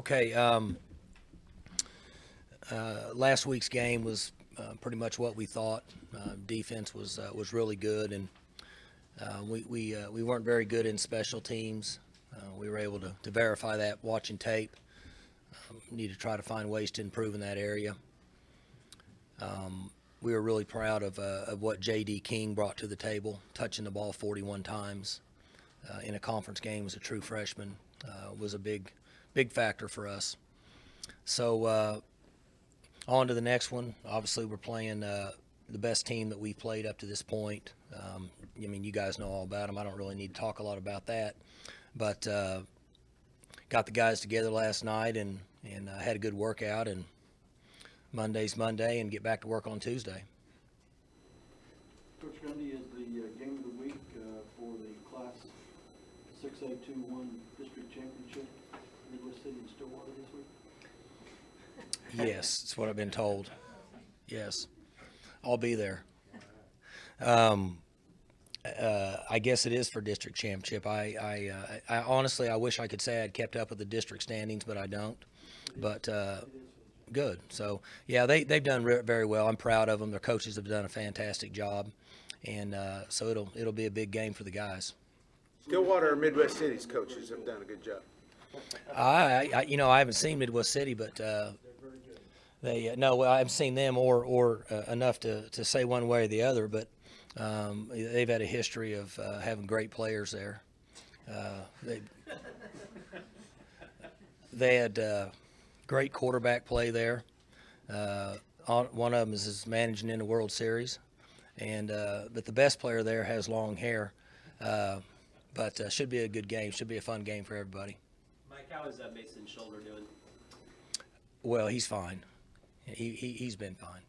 Okay. Last week's game was pretty much what we thought. Defense was really good, and we weren't very good in special teams. We were able to verify that watching tape. Need to try to find ways to improve in that area. We were really proud of what J.D. King brought to the table, touching the ball 41 times in a conference game as a true freshman. Was a big factor for us. So on to the next one. Obviously, we're playing the best team that we've played up to this point. I mean, you guys know all about them. I don't really need to talk a lot about that. But got the guys together last night and had a good workout. And Monday's Monday, and get back to work on Tuesday. Coach Gundy, is the game of the week for the Class 6A21 District Championship, Midwest City and Stillwater this week? Yes, that's what I've been told. Yes, I'll be there. I guess it is for district championship. I honestly, I wish I could say I'd kept up with the district standings, but I don't. But good. So yeah, they've done very well. I'm proud of them. Their coaches have done a fantastic job, and so it'll be a big game for the guys. Stillwater or Midwest City's coaches have done a good job. I haven't seen Midwest City, but I haven't seen them or enough to say one way or the other. But they've had a history of having great players there. They had great quarterback play there. One of them is managing in the World Series, and but the best player there has long hair. But should be a good game. Should be a fun game for everybody. Mike, how is Mason's shoulder doing? Well, he's fine. He's been fine.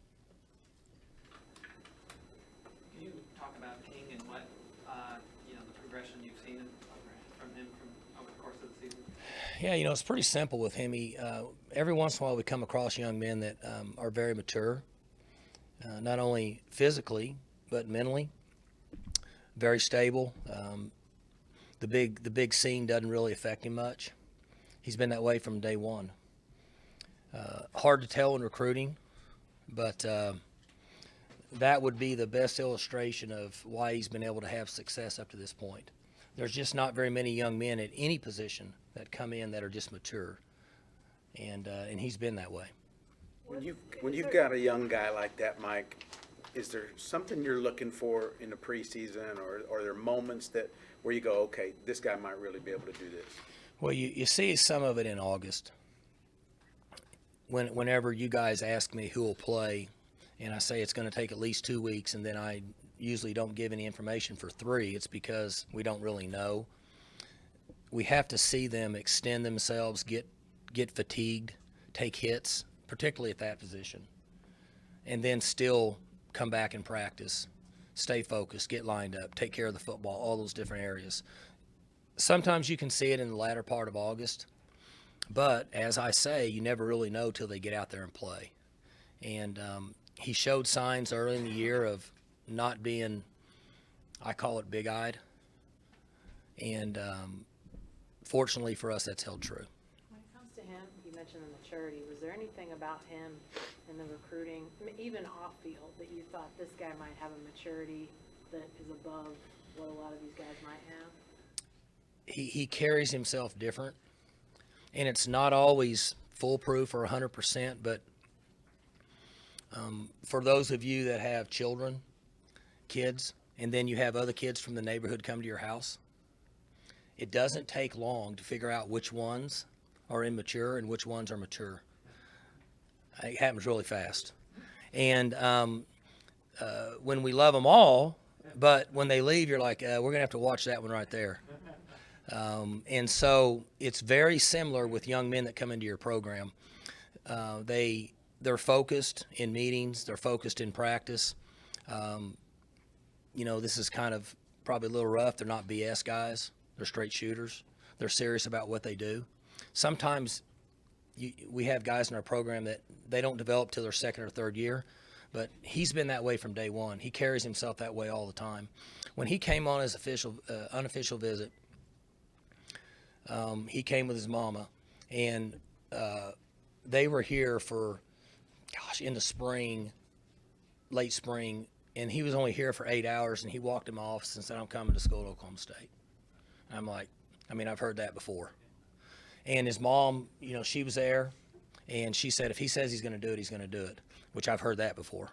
Can you talk about King and what the progression you've seen from him over the course of the season? Yeah, it's pretty simple with him. He every once in a while we come across young men that are very mature, not only physically but mentally. Very stable. The big scene doesn't really affect him much. He's been that way from day one. Hard to tell in recruiting, but that would be the best illustration of why he's been able to have success up to this point. There's just not very many young men at any position that come in that are just mature, and he's been that way. When you've got a young guy like that, Mike, is there something you're looking for in the preseason, or are there moments where you go, okay, this guy might really be able to do this? Well, you see some of it in August. Whenever you guys ask me who will play, and I say it's going to take at least 2 weeks, and then I usually don't give any information for 3, it's because we don't really know. We have to see them extend themselves, get fatigued, take hits, particularly at that position, and then still come back and practice, stay focused, get lined up, take care of the football, all those different areas. Sometimes you can see it in the latter part of August, but as I say, you never really know till they get out there and play. And he showed signs early in the year of not being, I call it big-eyed, and fortunately for us, that's held true. When it comes to him, you mentioned the maturity. Was there anything about him in the recruiting, even off-field, that you thought this guy might have a maturity that is above what a lot of these guys might have? He carries himself different, and it's not always foolproof or 100%, but for those of you that have kids, and then you have other kids from the neighborhood come to your house, it doesn't take long to figure out which ones are immature and which ones are mature. It happens really fast. And when we love them all, but when they leave, you're like, we're going to have to watch that one right there. And so it's very similar with young men that come into your program. They're focused in meetings. They're focused in practice. This is kind of probably a little rough. They're not BS guys. They're straight shooters. They're serious about what they do. Sometimes we have guys in our program that they don't develop till their second or third year, but he's been that way from day one. He carries himself that way all the time. When he came on his unofficial visit, he came with his mama, and they were here for, in the spring, late spring, and he was only here for 8 hours, and he walked in my office and said, "I'm coming to school at Oklahoma State." I'm like, I've heard that before. And his mom, she was there, and she said, if he says he's going to do it, he's going to do it, which I've heard that before.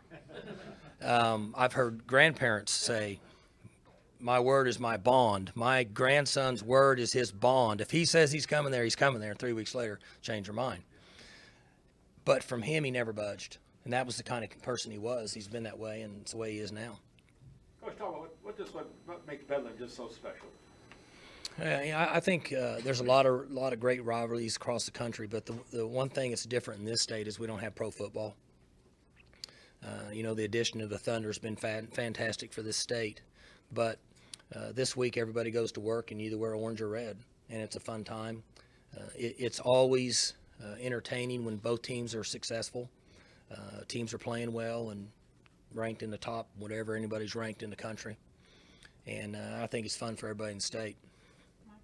I've heard grandparents say, my word is my bond. My grandson's word is his bond. If he says he's coming there, he's coming there. 3 weeks later, change their mind. But from him, he never budged. And that was the kind of person he was. He's been that way, and it's the way he is now. Coach, talk about what makes Bedlam just so special? I think there's a lot of great rivalries across the country, but the one thing that's different in this state is we don't have pro football. The addition of the Thunder has been fantastic for this state, but this week everybody goes to work and you either wear orange or red, and it's a fun time. It's always entertaining when both teams are successful. Teams are playing well and ranked in the top, whatever anybody's ranked in the country, and I think it's fun for everybody in the state.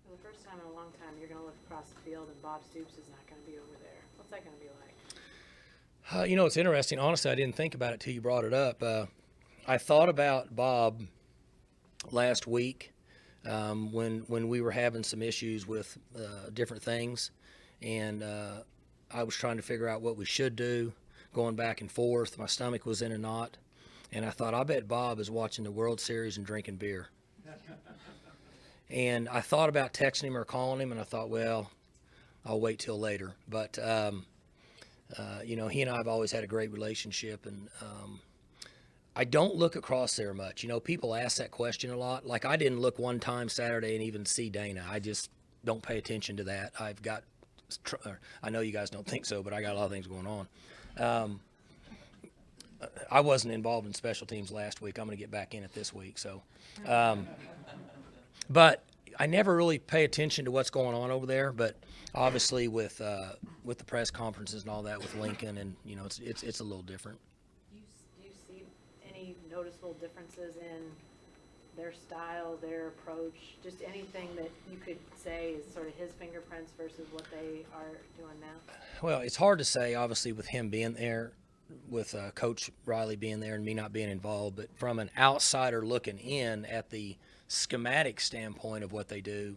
For the first time in a long time, you're going to look across the field and Bob Stoops is not going to be over there. What's that going to be like? It's interesting. Honestly, I didn't think about it till you brought it up. I thought about Bob last week when we were having some issues with different things, and I was trying to figure out what we should do, going back and forth. My stomach was in a knot, and I thought, I bet Bob is watching the World Series and drinking beer. And I thought about texting him or calling him, and I thought, well, I'll wait till later. But he and I have always had a great relationship, and I don't look across there much. People ask that question a lot. Like, I didn't look one time Saturday and even see Dana. I just don't pay attention to that. I know you guys don't think so, but I got a lot of things going on. I wasn't involved in special teams last week. I'm going to get back in it this week. So, but I never really pay attention to what's going on over there. But obviously, with the press conferences and all that with Lincoln, and it's a little different. Do you see any noticeable differences in their style, their approach, just anything that you could say is sort of his fingerprints versus what they are doing now? Well, it's hard to say, obviously, with him being there, with Coach Riley being there and me not being involved, but from an outsider looking in at the schematic standpoint of what they do,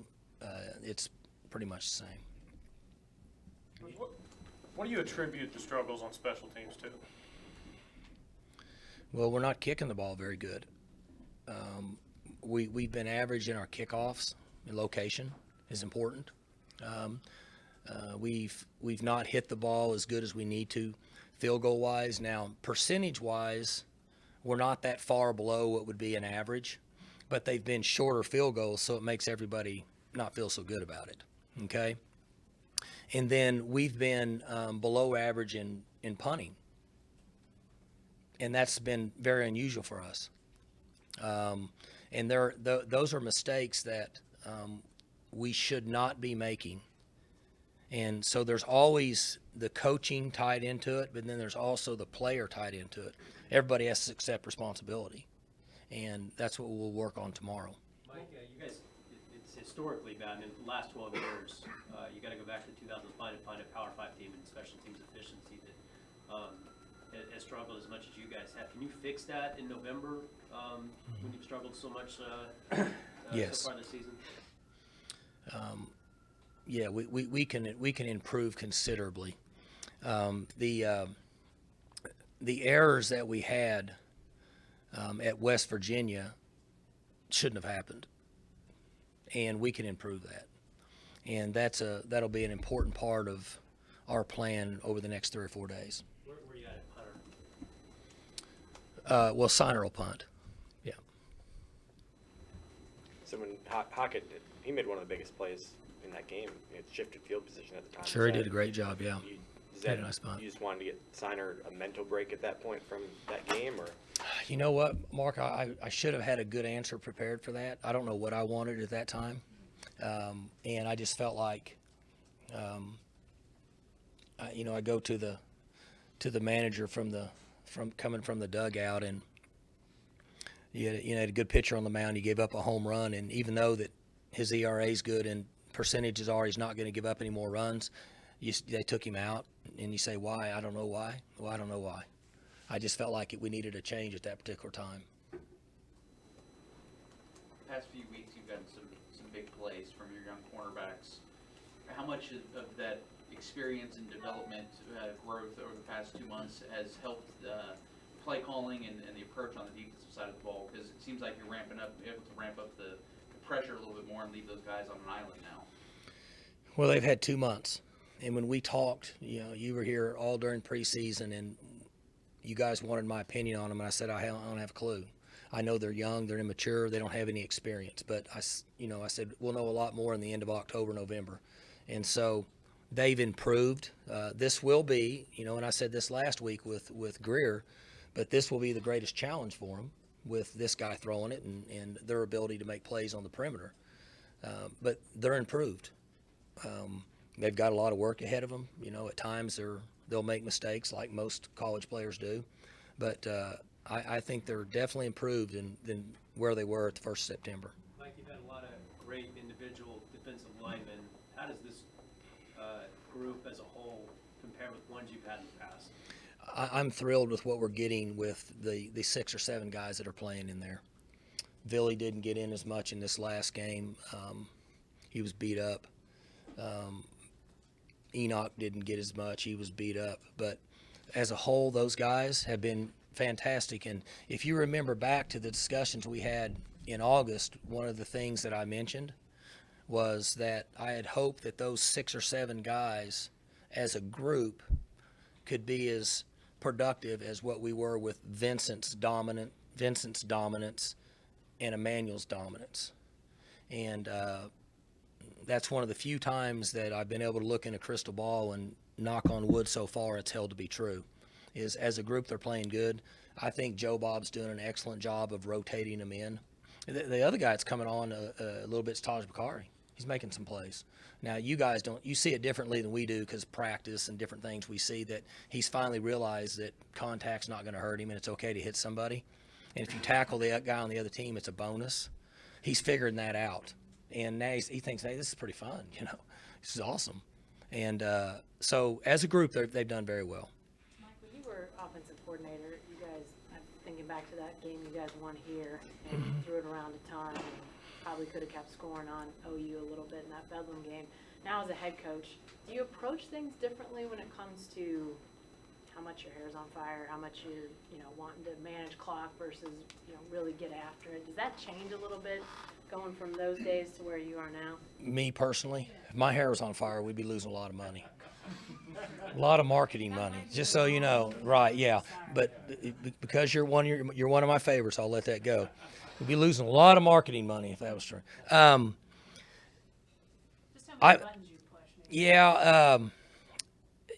it's pretty much the same. What do you attribute the struggles on special teams to? Well, we're not kicking the ball very good. We've been average in our kickoffs. Location is important. We've not hit the ball as good as we need to, field goal wise. Now, percentage wise, we're not that far below what would be an average, but they've been shorter field goals, so it makes everybody not feel so good about it. Okay. And then we've been below average in punting, and that's been very unusual for us. And those are mistakes that we should not be making. And so there's always the coaching tied into it, but then there's also the player tied into it. Everybody has to accept responsibility, and that's what we'll work on tomorrow. Mike, you guys, it's historically bad. In the last 12 years, you got to go back to 2005 to find a Power 5 team in special teams efficiency that has struggled as much as you guys have. Can you fix that in November when you've struggled so much Yes. so far this season? Yeah, we can improve considerably. The errors that we had at West Virginia shouldn't have happened, and we can improve that. And that'll be an important part of our plan over the next 3 or 4 days. Where are you at punter? Well, Signer will punt. Yeah. So when Hockett, he made one of the biggest plays in that game. He had shifted field position at the time. Sure, he did a great job. Yeah. Had a nice punt. You just wanted to get Signer a mental break at that point from that game, or? You know what, Mark? I should have had a good answer prepared for that. I don't know what I wanted at that time, and I just felt like, I go to the manager coming from the dugout, and you had a good pitcher on the mound. He gave up a home run, and even though that his ERA is good and percentages are he's not going to give up any more runs, they took him out, and you say, why? I don't know why. Well, I don't know why. I just felt like we needed a change at that particular time. Past few weeks, you've gotten some big plays from your young cornerbacks. How much of that experience and development growth over the past 2 months has helped play calling and the approach on the defensive side of the ball? Because it seems like you're able to ramp up the pressure a little bit more and leave those guys on an island now. Well, they've had 2 months. And when we talked, you were here all during preseason, and you guys wanted my opinion on them, and I said, I don't have a clue. I know they're young, they're immature, they don't have any experience. But, I said, we'll know a lot more in the end of October, November. And so they've improved. This will be, and I said this last week with Greer, but this will be the greatest challenge for them with this guy throwing it and their ability to make plays on the perimeter. But they're improved. They've got a lot of work ahead of them. At times they'll make mistakes like most college players do. But I think they're definitely improved than where they were at the 1st September. Mike, you've had a lot of great individual defensive linemen. How does this group as a whole compare with ones you've had in the past? I'm thrilled with what we're getting with the 6 or 7 guys that are playing in there. Billy didn't get in as much in this last game. He was beat up. Enoch didn't get as much. He was beat up. But as a whole, those guys have been fantastic. And if you remember back to the discussions we had in August, one of the things that I mentioned was that I had hoped that those 6 or 7 guys as a group could be as productive as what we were with Vincent's dominance and Emmanuel's dominance. And that's one of the few times that I've been able to look in a crystal ball and knock on wood so far it's held to be true, is as a group they're playing good. I think Joe Bob's doing an excellent job of rotating them in. The other guy that's coming on a little bit is Taj Bakari. He's making some plays. Now, you guys you see it differently than we do because practice and different things we see that he's finally realized that contact's not going to hurt him and it's okay to hit somebody. And if you tackle the guy on the other team, it's a bonus. He's figuring that out. And now he thinks, hey, this is pretty fun, This is awesome. And so as a group, they've done very well. Mike, when you were offensive coordinator, you guys, I'm thinking back to that game you guys won here and threw it around a ton and probably could have kept scoring on OU a little bit in that Bedlam game. Now as a head coach, do you approach things differently when it comes to how much your hair's on fire, how much you're, wanting to manage clock versus, really get after it? Does that change a little bit going from those days to where you are now? Me personally, if my hair was on fire, we'd be losing a lot of money. A lot of marketing money, just so you know. Right, yeah. But because you're one of my favorites, I'll let that go. We'd be losing a lot of marketing money if that was true. Just how many buttons you push. Maybe.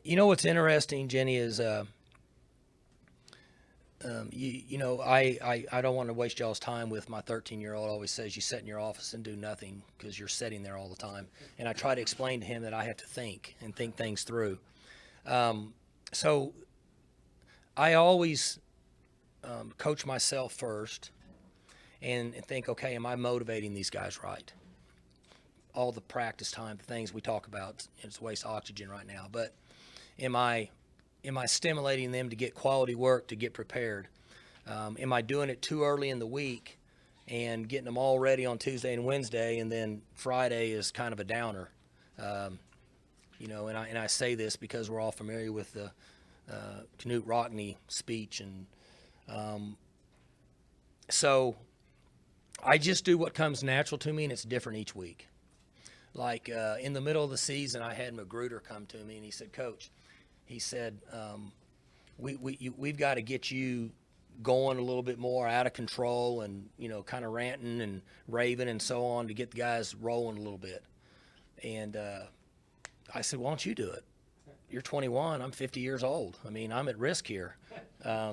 Yeah. What's interesting, Jenny, is I don't want to waste y'all's time with my 13-year-old always says you sit in your office and do nothing because you're sitting there all the time. And I try to explain to him that I have to think and think things through. So I always coach myself first and think, okay, am I motivating these guys right? All the practice time, the things we talk about, it's a waste of oxygen right now. But am I stimulating them to get quality work, to get prepared? Am I doing it too early in the week and getting them all ready on Tuesday and Wednesday, and then Friday is kind of a downer? And I say this because we're all familiar with the Knute Rockne speech, and so I just do what comes natural to me, and it's different each week. Like in the middle of the season, I had Magruder come to me, and he said, Coach, he said, we've got to get you going a little bit more out of control and, kind of ranting and raving and so on to get the guys rolling a little bit. And I said, why don't you do it? You're 21. I'm 50 years old. I mean, I'm at risk here.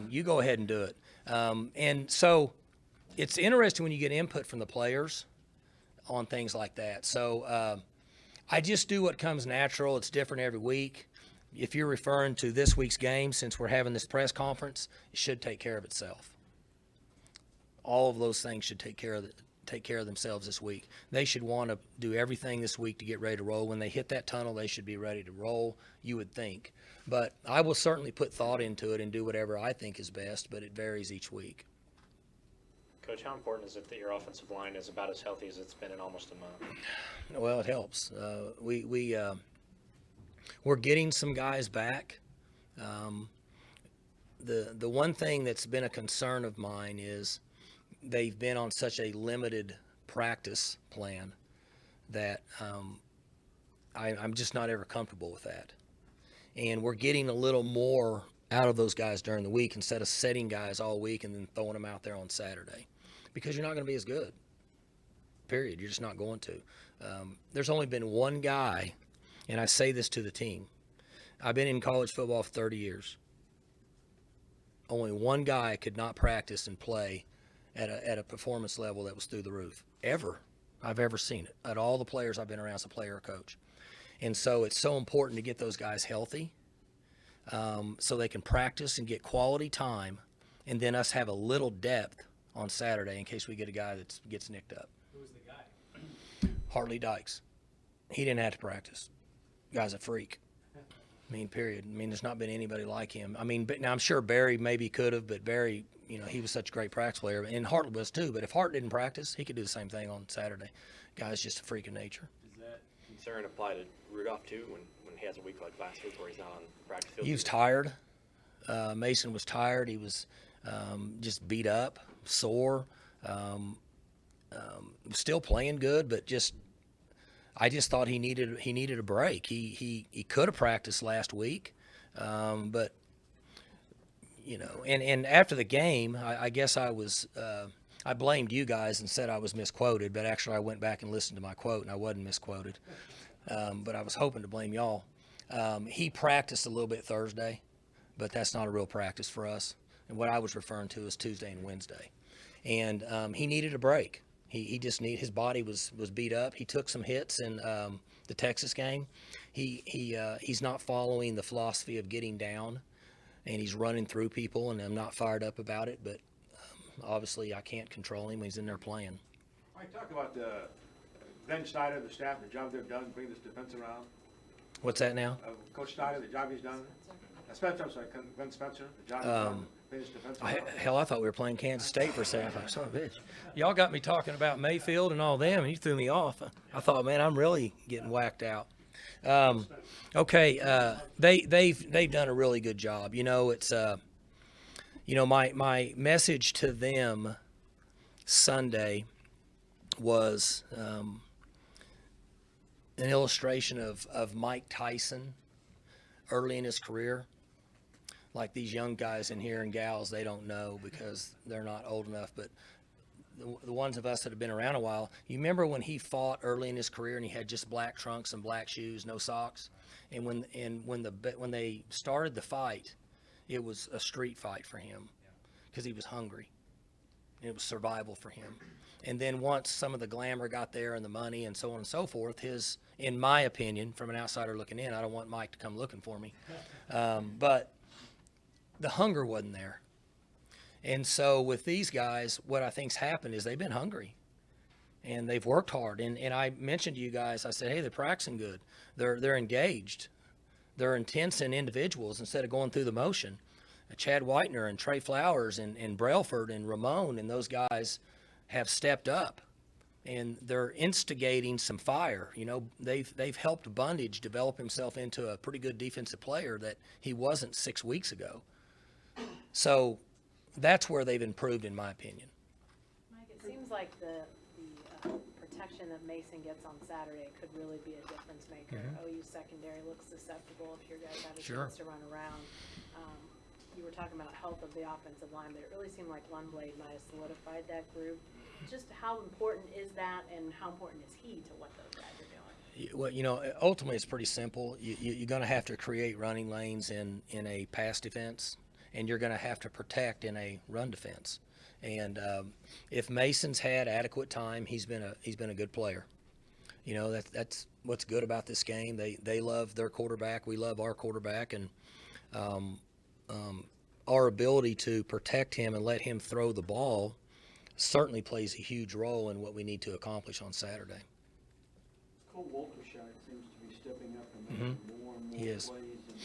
You go ahead and do it. And so it's interesting when you get input from the players on things like that. So I just do what comes natural. It's different every week. If you're referring to this week's game, since we're having this press conference, it should take care of itself. All of those things should take care of take care of themselves this week. They should want to do everything this week to get ready to roll. When they hit that tunnel, they should be ready to roll, you would think. But I will certainly put thought into it and do whatever I think is best, but it varies each week. Coach, how important is it that your offensive line is about as healthy as it's been in almost a month? Well, it helps. We're getting some guys back. The one thing that's been a concern of mine is they've been on such a limited practice plan that I'm just not ever comfortable with that. And we're getting a little more out of those guys during the week instead of setting guys all week and then throwing them out there on Saturday, because you're not going to be as good. Period. You're just not going to. There's only been one guy, and I say this to the team. I've been in college football for 30 years. Only one guy could not practice and play at a performance level that was through the roof. Ever. I've ever seen it. At all the players I've been around as a player or coach. And so it's so important to get those guys healthy so they can practice and get quality time, and then us have a little depth on Saturday in case we get a guy that gets nicked up. Who was the guy? Hartley Dykes. He didn't have to practice. Guy's a freak. I mean, period. I mean, there's not been anybody like him. I mean, but now I'm sure Barry maybe could have, but Barry, he was such a great practice player, and Hartley was too. But if Hart didn't practice, he could do the same thing on Saturday. Guy's just a freak of nature. Does that concern apply to Rudolph too when he has a week like last week where he's not on the practice field? He was tired. Mason was tired. He was just beat up, sore. Still playing good, but I just thought he needed a break. He could have practiced last week, but and after the game, I guess I blamed you guys and said I was misquoted, but actually I went back and listened to my quote and I wasn't misquoted. But I was hoping to blame y'all. He practiced a little bit Thursday, but that's not a real practice for us. And what I was referring to is Tuesday and Wednesday, and he needed a break. He just his body was beat up. He took some hits in the Texas game. He's not following the philosophy of getting down, and he's running through people, and I'm not fired up about it. But obviously, I can't control him when he's in there playing. I talk about Ben Snyder, the staff, the job they've done, bring this defense around. What's that now? Coach Snyder, the job he's done. Spencer, I'm sorry, Ben Spencer, the job he's done. Bring this defense around. Hell, I thought we were playing Kansas State for a second. I thought, son of a bitch. Y'all got me talking about Mayfield and all them, and you threw me off. I thought, man, I'm really getting whacked out. Okay, they've done a really good job. It's my message to them Sunday was an illustration of Mike Tyson early in his career. Like these young guys in here and gals, they don't know because they're not old enough, but the ones of us that have been around a while, you remember when he fought early in his career and he had just black trunks and black shoes, no socks, and when they started the fight, it was a street fight for him because he was hungry. It was survival for him. And then once some of the glamour got there and the money and so on and so forth, in my opinion, from an outsider looking in, I don't want Mike to come looking for me, but the hunger wasn't there. And so with these guys, what I think's happened is they've been hungry and they've worked hard. And I mentioned to you guys, I said, hey, they're practicing good. They're engaged. They're intense in individuals instead of going through the motion. Chad Whitener and Trey Flowers and Brailford and Ramon and those guys have stepped up and they're instigating some fire. They've helped Bundage develop himself into a pretty good defensive player that he wasn't 6 weeks ago. So that's where they've improved, in my opinion. Mike, it seems like the protection that Mason gets on Saturday could really be a difference maker. OU secondary looks susceptible if your guys have a chance to run around. You were talking about health of the offensive line, but it really seemed like Lundblade might have solidified that group. Just how important is that, and how important is he to what those guys are doing? Well, ultimately it's pretty simple. You're going to have to create running lanes in a pass defense, and you're going to have to protect in a run defense. And if Mason's had adequate time, he's been a good player. That's what's good about this game. They love their quarterback. We love our quarterback, and our ability to protect him and let him throw the ball certainly plays a huge role in what we need to accomplish on Saturday. Cole Waltershire seems to be stepping up and making more and more He is. plays and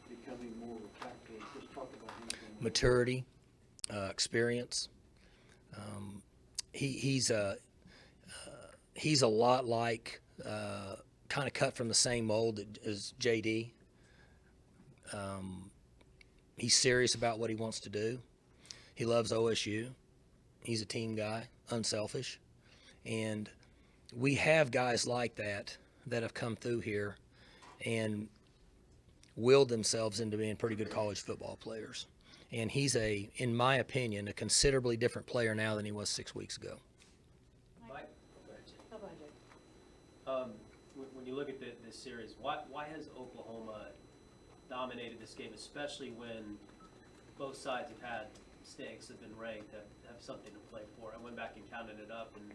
becoming more refractory. Just talk about him. Maturity, experience. He's a lot like, kind of cut from the same mold as JD. He's serious about what he wants to do. He loves OSU. He's a team guy, unselfish. And we have guys like that have come through here and willed themselves into being pretty good college football players. And he's in my opinion, a considerably different player now than he was 6 weeks ago. Mike? Go ahead, Jay. How about you? When you look at this series, why has Oklahoma dominated this game, especially when both sides have had stakes, have been ranked, have something to play for? I went back and counted it up, and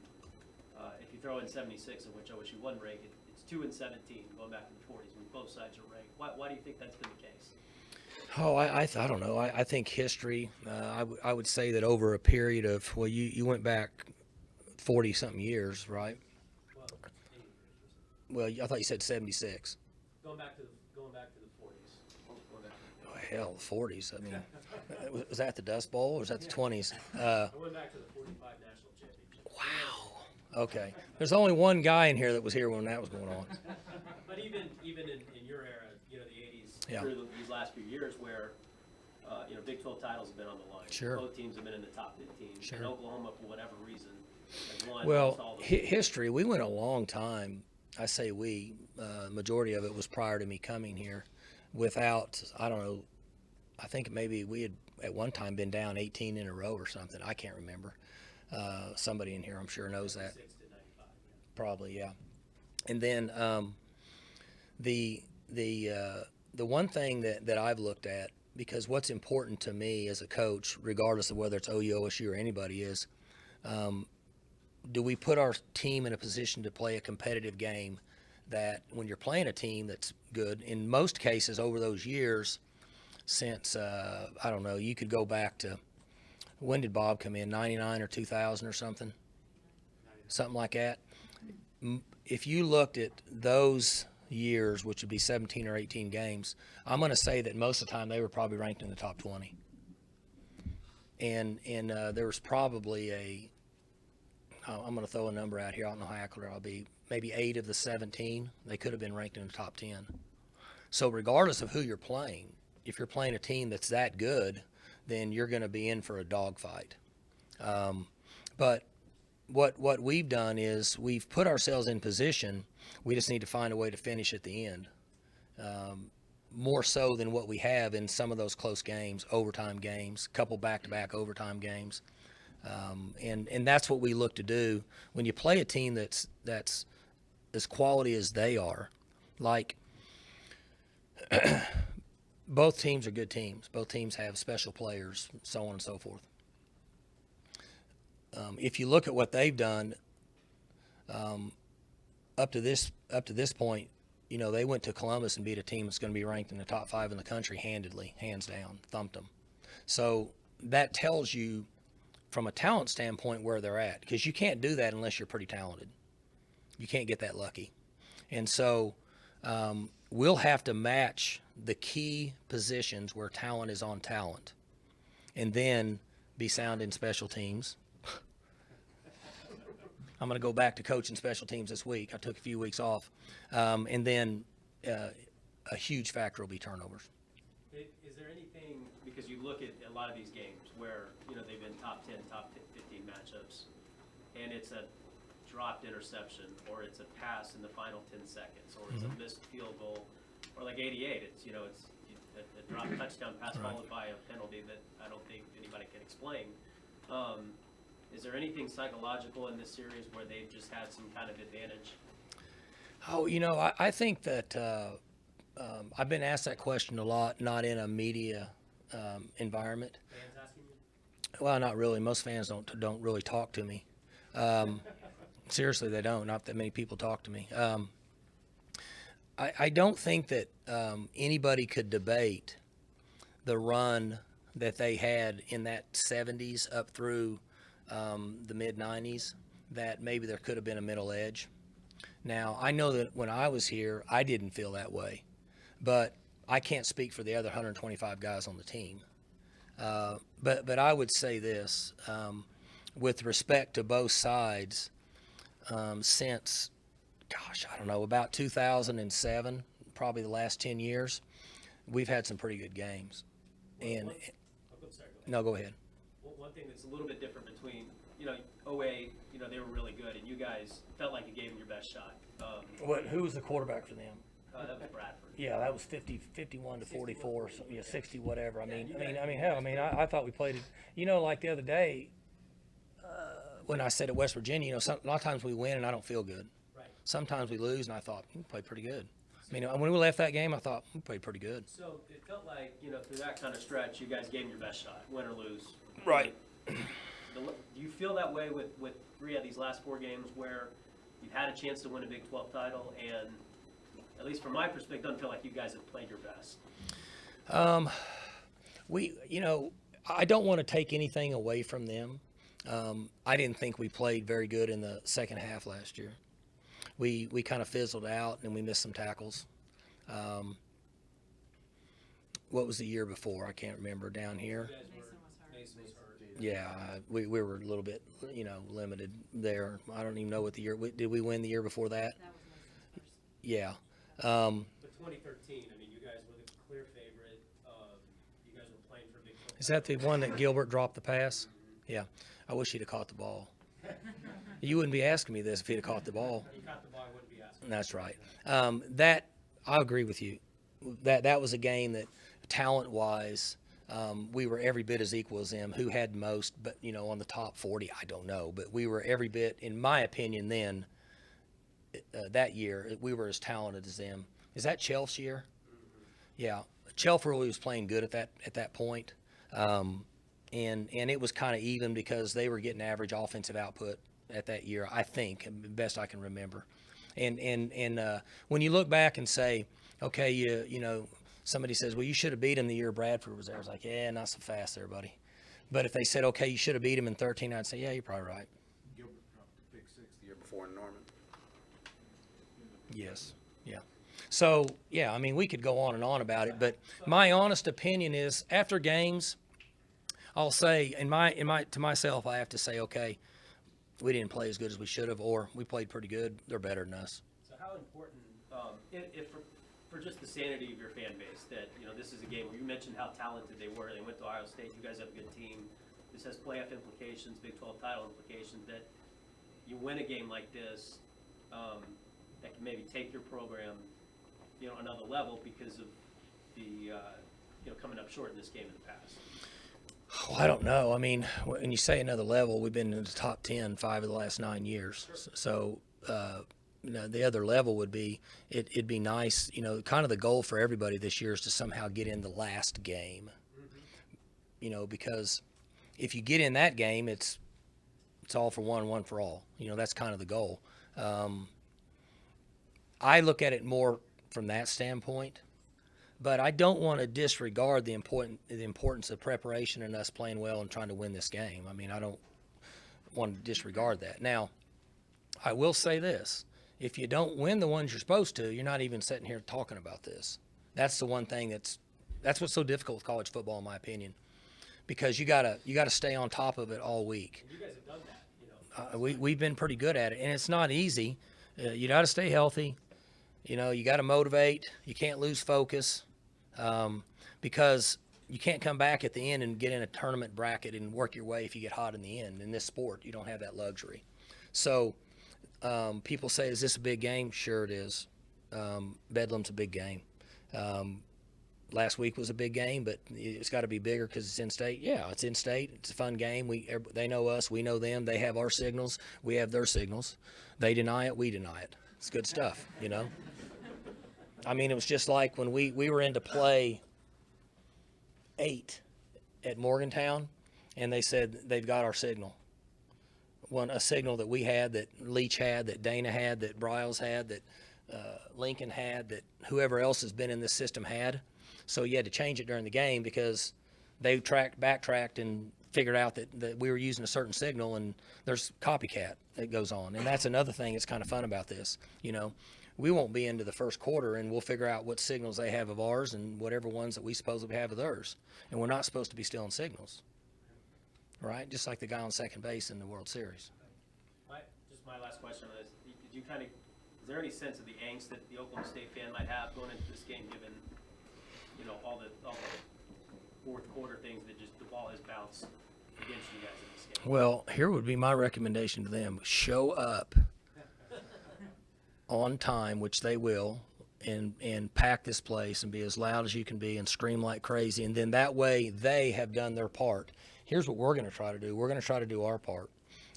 if you throw in 76, of which OSU won ranked, it's 2 and 17, going back to the 40s when both sides are ranked. Why do you think that's been the case? Oh, I don't know. I think history, I would say that over a period of, well, you went back 40-something years, right? Well, 80 years. Well, I thought you said 76. Going back to the 40s. Going back to Oh, hell, the 40s. I mean, was that the Dust Bowl or was that the 20s? I went back to the 45 national championship. Wow. Okay. There's only one guy in here that was here when that was going on. But even in your era, you know, the 80s, Yeah. through these last few years where, Big 12 titles have been on the line. Sure. Both teams have been in the top 15. Sure. And Oklahoma, for whatever reason, has won almost Well, all of them. history, we went a long time. I say we, majority of it was prior to me coming here, without, I don't know, I think maybe we had at one time been down 18 in a row or something. I can't remember. Somebody in here I'm sure knows that. 96 to 95, yeah. Probably, yeah. And then the one thing that I've looked at, because what's important to me as a coach, regardless of whether it's OU, OSU, or anybody, is do we put our team in a position to play a competitive game that when you're playing a team that's good, in most cases over those years, since, I don't know, you could go back to, when did Bob come in, 99 or 2000 or something? Something like that. If you looked at those years, which would be 17 or 18 games, I'm going to say that most of the time they were probably ranked in the top 20. And there was probably I'm going to throw a number out here. I don't know how accurate I'll be. Maybe 8 of the 17, they could have been ranked in the top 10. So regardless of who you're playing, if you're playing a team that's that good, then you're going to be in for a dogfight. But what we've done is we've put ourselves in position. We just need to find a way to finish at the end. More so than what we have in some of those close games, overtime games, couple back-to-back overtime games. And that's what we look to do when you play a team that's as quality as they are. Like, both teams are good teams. Both teams have special players, so on and so forth. If you look at what they've done up to this point, you know, they went to Columbus and beat a team that's going to be ranked in the top 5 in the country handedly, hands down, thumped them. So that tells you from a talent standpoint where they're at, because you can't do that unless you're pretty talented. You can't get that lucky. And so we'll have to match the key positions where talent is on talent, and then be sound in special teams. I'm going to go back to coaching special teams this week. I took a few weeks off. And then a huge factor will be turnovers. Is there anything, because you look at a lot of these games where, you know, they've been top 10, top 15 matchups, and it's a dropped interception, or it's a pass in the final 10 seconds, or it's a missed field goal, or like 88, it's, you know, it's a drop touchdown pass followed by a penalty that I don't think anybody can explain. Is there anything psychological in this series where they've just had some kind of advantage? Oh, you know, I think that I've been asked that question a lot, not in a media environment. Fans asking you? Well, not really. Most fans don't really talk to me. Seriously, they don't. Not that many people talk to me. I don't think that anybody could debate the run that they had in that 70s up through the mid-90s, that maybe there could have been a middle edge. Now, I know that when I was here, I didn't feel that way, but I can't speak for the other 125 guys on the team. But I would say this, with respect to both sides, since, gosh, I don't know, about 2007, probably the last 10 years, we've had some pretty good games. And I'm sorry, go ahead. no, go ahead. One thing that's a little bit different between, 08, they were really good, and you guys felt like you gave them your best shot. Who was the quarterback for them? That was Bradford. Yeah, that was 51 to 44, so, 60, whatever. I thought we played it. Like the other day, when I said at West Virginia, a lot of times we win and I don't feel good. Right. Sometimes we lose and I thought, we played pretty good. When we left that game, I thought, we played pretty good. So it felt like, through that kind of stretch, you guys gave them your best shot, win or lose. Right. Do you feel that way with 3 of these last 4 games where you've had a chance to win a Big 12 title, and at least from my perspective, it doesn't feel like you guys have played your best? I don't want to take anything away from them. I didn't think we played very good in the second half last year. We kind of fizzled out and we missed some tackles. What was the year before? I can't remember down here. Mason was hurt. Yeah, we were a little bit, limited there. I don't even know what the year, did we win the year before that? That was Mason's first. Yeah. But 2013, you guys were the clear favorite. You guys were playing for Big 12. Is that the one that Gilbert dropped the pass? Yeah. I wish he'd have caught the ball. You wouldn't be asking me this if he'd have caught the ball. You caught the ball, I wouldn't be asking. That's right. I agree with you. That was a game that, talent-wise, we were every bit as equal as them. Who had most, but on the top 40, I don't know. But we were every bit, in my opinion, then that year, we were as talented as them. Is that Chelf's year? Mm-hmm. Yeah, Chelf really was playing good at that point, and it was kind of even because they were getting average offensive output at that year. I think, best I can remember. And when you look back and say, okay, somebody says, well, you should have beat him the year Bradford was there. I was like, yeah, not so fast there, buddy. But if they said, okay, you should have beat him in 13, I'd say, yeah, you're probably right. Gilbert dropped the pick 6 the year before in Norman. Yes, yeah. So, yeah, we could go on and on about it, but my honest opinion is after games, I'll say, to myself, I have to say, okay, we didn't play as good as we should have, or we played pretty good. They're better than us. So how important, if for just the sanity of your fan base, that this is a game where you mentioned how talented they were. They went to Ohio State. You guys have a good team. This has playoff implications, Big 12 title implications. That you win a game like this, that can maybe take your program, another level because of the coming up short in this game in the past. Well, I don't know. When you say another level, we've been in the top 10 5 of the last 9 years. Sure. So, the other level would be, it'd be nice, kind of the goal for everybody this year is to somehow get in the last game. Mm-hmm. Because if you get in that game, it's all for one for all. That's kind of the goal. I look at it more from that standpoint. But I don't want to disregard the importance of preparation and us playing well and trying to win this game. I don't want to disregard that. Now, I will say this. If you don't win the ones you're supposed to, you're not even sitting here talking about this. That's the one thing that's what's so difficult with college football, in my opinion, because you gotta stay on top of it all week. And you guys have done that. We've been pretty good at it, and it's not easy. You got to stay healthy. You got to motivate. You can't lose focus, because you can't come back at the end and get in a tournament bracket and work your way if you get hot in the end. In this sport, you don't have that luxury. So people say, is this a big game? Sure it is. Bedlam's a big game. Last week was a big game, but it's got to be bigger because it's in-state. Yeah, it's in-state. It's a fun game. They know us. We know them. They have our signals. We have their signals. They deny it. We deny it. It's good stuff, It was just like when we were in to play 8 at Morgantown, and they said they've got our signal. A signal that we had, that Leach had, that Dana had, that Bryles had, that Lincoln had, that whoever else has been in this system had. So you had to change it during the game because they backtracked and figured out that we were using a certain signal, and there's copycat that goes on. And that's another thing that's kind of fun about this. You know, we won't be into the first quarter, and we'll figure out what signals they have of ours and whatever ones that we supposedly have of theirs. And we're not supposed to be stealing signals, right? Just like the guy on second base in the World Series. My last question on this, is there any sense of the angst that the Oklahoma State fan might have going into this game, given, you know, all the fourth quarter things that just the ball has bounced against you guys in this game? Well, here would be my recommendation to them. Show up on time, which they will, and pack this place and be as loud as you can be and scream like crazy. And then that way they have done their part. Here's what we're going to try to do. We're going to try to do our part.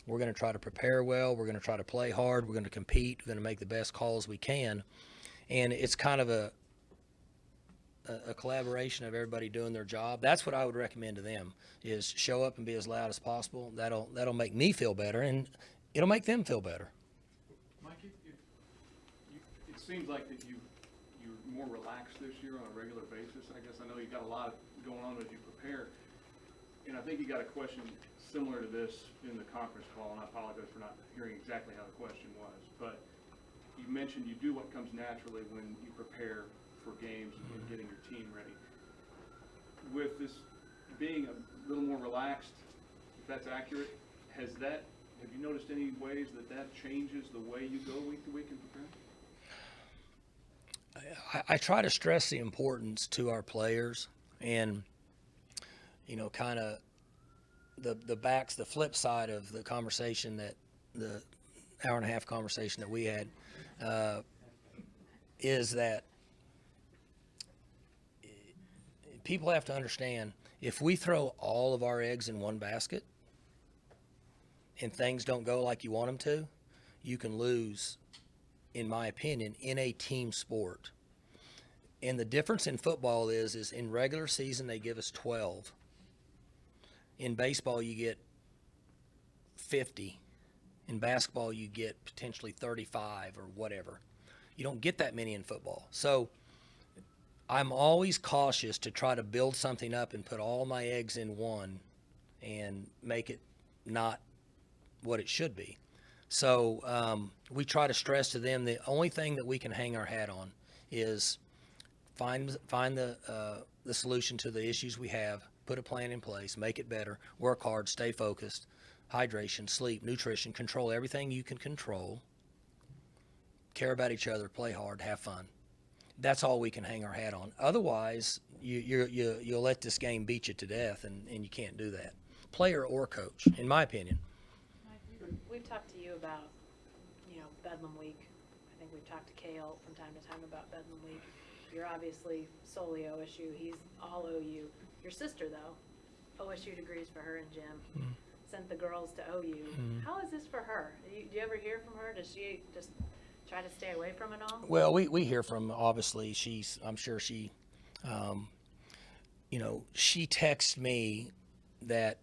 We're going to try to prepare well. We're going to try to play hard. We're going to compete. We're going to make the best calls we can. And it's kind of a collaboration of everybody doing their job. That's what I would recommend to them, is show up and be as loud as possible. That'll make me feel better, and it'll make them feel better. Mike, it seems like that you're more relaxed this year on a regular basis. I guess I know you got a lot going on as you prepare, and I think you got a question similar to this in the conference call, and I apologize for not hearing exactly how the question was, but you mentioned you do what comes naturally when you prepare for games and getting your team ready. With this being a little more relaxed, if that's accurate, have you noticed any ways that changes the way you go week to week in preparing? I try to stress the importance to our players, and, you know, kind of the flip side of the conversation, that the hour and a half conversation that we had, is that people have to understand, if we throw all of our eggs in one basket and things don't go like you want them to, you can lose, in my opinion, in a team sport. And the difference in football is in regular season they give us 12. In baseball you get 50. In basketball you get potentially 35 or whatever. You don't get that many in football. So I'm always cautious to try to build something up and put all my eggs in one and make it not what it should be. So we try to stress to them the only thing that we can hang our hat on is find the solution to the issues we have, put a plan in place, make it better, work hard, stay focused, hydration, sleep, nutrition, control everything you can control, care about each other, play hard, have fun. That's all we can hang our hat on. Otherwise, you'll let this game beat you to death, and you can't do that, player or coach, in my opinion. Mike, we've talked to you about, you know, Bedlam Week. I think we've talked to Kale from time to time about Bedlam Week. You're obviously solely OSU. He's all OU. Your sister, though, OSU degrees for her and Jim. Sent the girls to OU. How is this for her? Do you ever hear from her? Does she just try to stay away from it all? Well, we hear from, obviously, I'm sure she, you know, she texts me that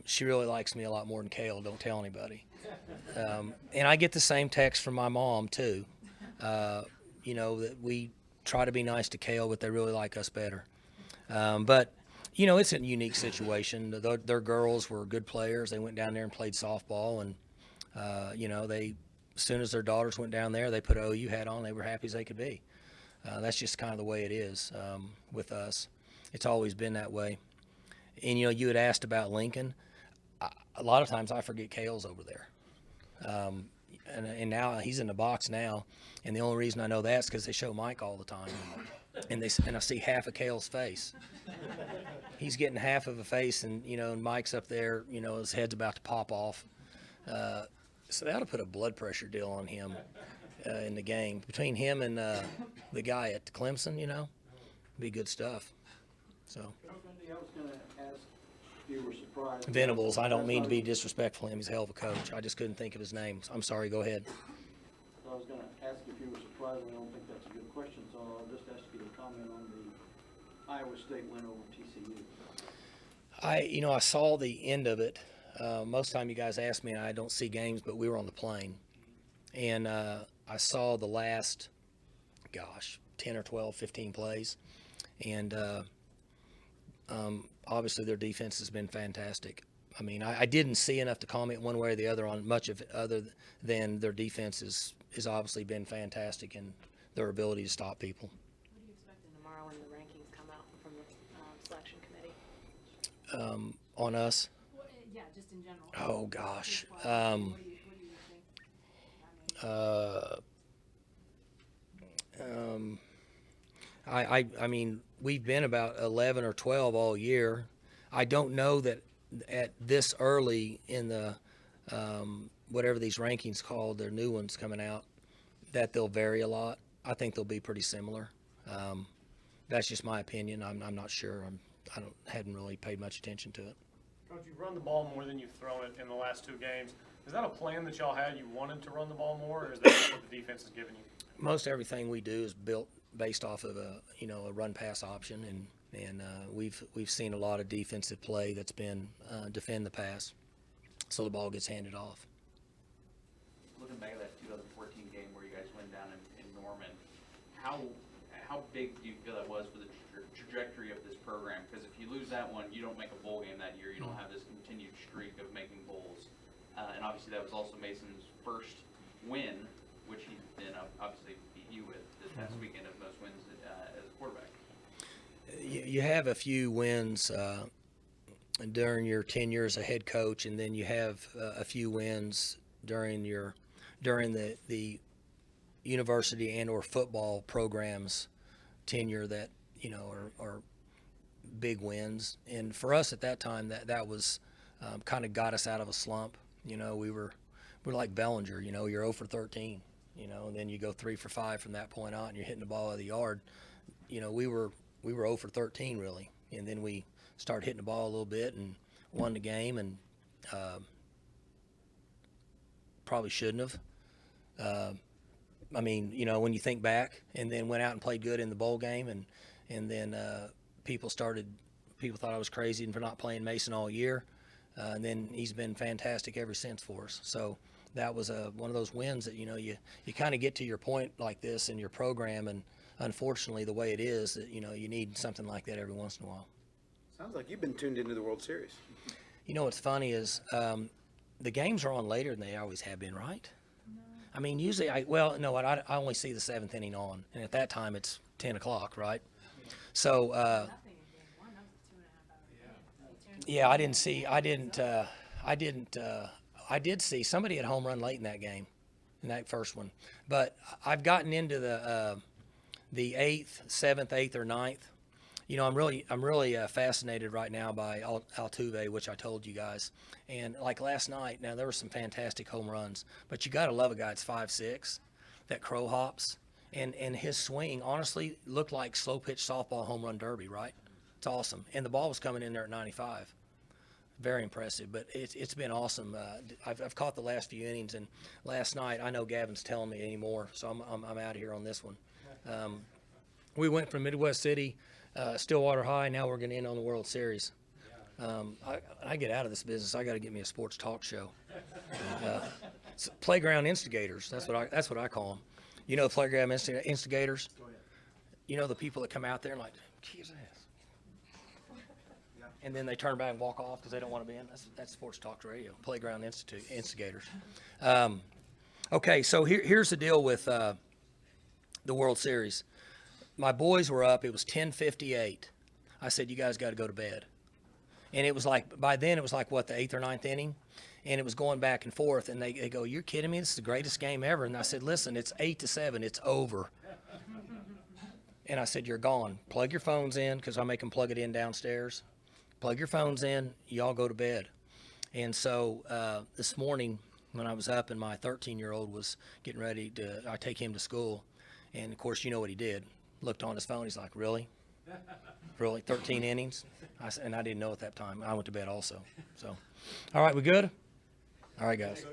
she really likes me a lot more than Kale, don't tell anybody. And I get the same text from my mom, too. You know, that we try to be nice to Kale, but they really like us better. But, you know, it's a unique situation. Their girls were good players. They went down there and played softball, and, you know, as soon as their daughters went down there, they put an OU hat on. They were happy as they could be. That's just kind of the way it is with us. It's always been that way. And, you know, you had asked about Lincoln. A lot of times I forget Kale's over there. And now he's in the box now. And the only reason I know that is because they show Mike all the time. And I see half of Kale's face. He's getting half of a face, and, you know, and Mike's up there, you know, his head's about to pop off. So they ought to put a blood pressure deal on him in the game. Between him and the guy at Clemson, you know, be good stuff. So. Gundy, I was going to ask if you were surprised. Venables, I don't mean to be disrespectful to him. He's a hell of a coach. I just couldn't think of his name. I'm sorry, go ahead. I was going to ask if you were surprised, and I don't think that's a good question, so I'll just ask you to comment on the Iowa State win over TCU. I saw the end of it. Most time you guys ask me, and I don't see games, but we were on the plane. And I saw the last, 10 or 12, 15 plays. And Obviously, their defense has been fantastic. I mean, I didn't see enough to comment one way or the other on much of it other than their defense is obviously been fantastic and their ability to stop people. What are you expecting tomorrow when the rankings come out from the selection committee? On us, Well, yeah, just in general. oh gosh, What do you think? I mean, we've been about 11 or 12 all year. I don't know that at this early in the whatever these rankings called, their new ones coming out, that they'll vary a lot. I think they'll be pretty similar. That's just my opinion. I'm not sure. Hadn't really paid much attention to it. Coach, you've run the ball more than you've thrown it in the last 2 games. Is that a plan that y'all had? You wanted to run the ball more, or is that what the defense has given you? Most everything we do is built based off of a run pass option, and we've seen a lot of defensive play that's been defend the pass, so the ball gets handed off. Looking back at that 2014 game where you guys went down in Norman, how big do you feel that was for the trajectory of this program? Because if you lose that one, you don't make a bowl game that year. You don't have this continued streak of making bowls. And obviously that was also Mason's first win, which he then obviously beat you with this past weekend of most wins as a quarterback. You have a few wins during your 10 years as a head coach, and then you have a few wins during the university and or football programs tenure that are big wins. And for us at that time, that was kind of got us out of a slump. We're like Bellinger. You're 0 for 13. And then you go 3 for 5 from that point on, and you're hitting the ball out of the yard. We were 0 for 13 really, and then we started hitting the ball a little bit and won the game, and probably shouldn't have. I mean, when you think back, and then went out and played good in the bowl game, and then people thought I was crazy for not playing Mason all year, and then he's been fantastic ever since for us. So that was one of those wins that you kind of get to your point like this in your program, and unfortunately the way it is that you need something like that every once in a while. Sounds like you've been tuned into the World Series. What's funny is the games are on later than they always have been, right? I mean, usually I only see the 7th inning on, and at that time it's 10 o'clock, right? So, yeah, I did see somebody had home run late in that game, in that first one. But I've gotten into the 8th, 7th, 8th, or 9th. I'm really fascinated right now by Altuve, which I told you guys. And like last night, now there were some fantastic home runs, but you got to love a guy that's 5'6", that crow hops, and his swing honestly looked like slow pitch softball home run derby, right? It's awesome, and the ball was coming in there at 95. Very impressive, but it's been awesome. I've caught the last few innings, and last night I know Gavin's telling me anymore, so I'm out of here on this one. We went from Midwest City. Stillwater High. Now we're going to end on the World Series. I get out of this business, I got to get me a sports talk show. Playground instigators. That's what I call them. Playground instigators. The people that come out there and like, kiss ass, and then they turn back and walk off because they don't want to be in. That's sports talk radio. Playground instigators. Okay, so here's the deal with the World Series. My boys were up. It was 10:58. I said, you guys got to go to bed. And it was like, by then it was like, what, the 8th or 9th inning? And it was going back and forth. And they go, you're kidding me? This is the greatest game ever. And I said, listen, it's 8-7. It's over. And I said, you're gone. Plug your phones in, because I make them plug it in downstairs. Plug your phones in. Y'all go to bed. And so this morning when I was up and my 13-year-old was getting ready I take him to school. And, of course, you know what he did. Looked on his phone. He's like, really? Really? 13 innings? And I didn't know at that time. I went to bed also. So, all right, we good? All right, guys.